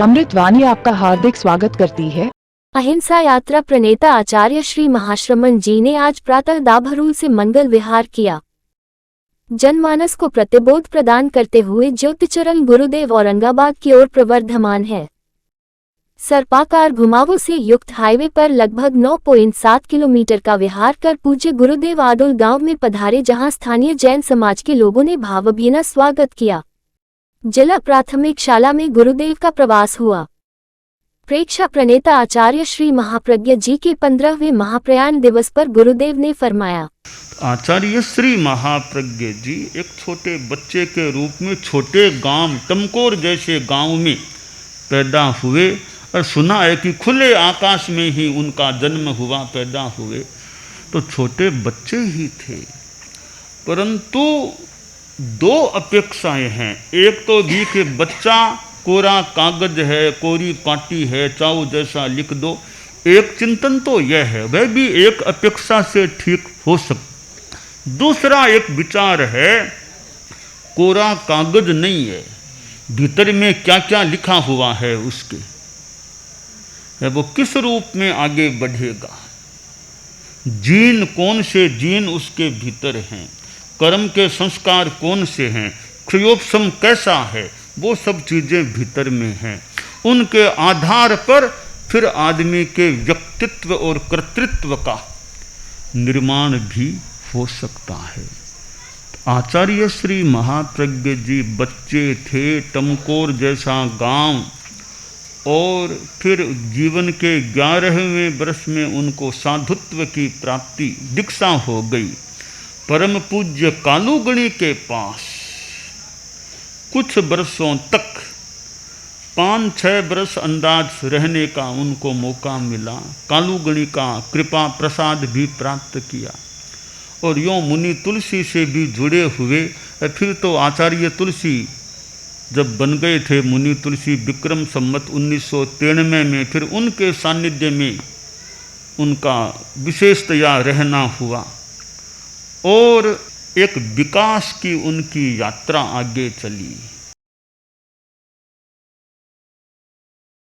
अमृतवाणी आपका हार्दिक स्वागत करती है। अहिंसा यात्रा प्रणेता आचार्य श्री महाश्रमण जी ने आज प्रातः दाभरूल से मंगल विहार किया। जनमानस को प्रतिबोध प्रदान करते हुए ज्योतिचरण गुरुदेव औरंगाबाद की ओर प्रवर्धमान है। सर्पाकार घुमावों से युक्त हाईवे पर लगभग 9.7 किलोमीटर का विहार कर पूज्य गुरुदेव आडोल गांव में पधारे, जहां स्थानीय जैन समाज के लोगों ने भावभीना स्वागत किया। जिला प्राथमिक शाला में गुरुदेव का प्रवास हुआ। प्रेक्षा प्रणेता आचार्य श्री महाप्रज्ञ जी के 15वें महाप्रयाण दिवस पर गुरुदेव ने फरमाया, आचार्य श्री महाप्रज्ञ जी एक छोटे बच्चे के रूप में छोटे गांव टमकोर जैसे गांव में पैदा हुए और सुना है कि खुले आकाश में ही उनका जन्म हुआ, पैदा हुए तो छोटे बच्चे ही थे। परंतु दो अपेक्षाएं हैं। एक तो भी कि बच्चा कोरा कागज है, कोरी पाटी है, चाऊ जैसा लिख दो। एक चिंतन तो यह है, वह भी एक अपेक्षा से ठीक हो सकता। दूसरा एक विचार है, कोरा कागज नहीं है, भीतर में क्या क्या लिखा हुआ है उसके है, वो किस रूप में आगे बढ़ेगा, जीन कौन से जीन उसके भीतर हैं, कर्म के संस्कार कौन से हैं, क्षयोपशम कैसा है, वो सब चीज़ें भीतर में हैं। उनके आधार पर फिर आदमी के व्यक्तित्व और कर्तृत्व का निर्माण भी हो सकता है। आचार्य श्री महाप्रज्ञ जी बच्चे थे, टमकोर जैसा गांव, और फिर जीवन के 11वें वर्ष में उनको साधुत्व की प्राप्ति दीक्षा हो गई। परम पूज्य कालूगणी के पास कुछ वर्षों तक 5-6 वर्ष अंदाज रहने का उनको मौका मिला। कालूगणी का कृपा प्रसाद भी प्राप्त किया और यों मुनि तुलसी से भी जुड़े हुए। फिर तो आचार्य तुलसी जब बन गए थे मुनि तुलसी विक्रम संवत 1993 में, फिर उनके सानिध्य में उनका विशेषतया रहना हुआ और एक विकास की उनकी यात्रा आगे चली।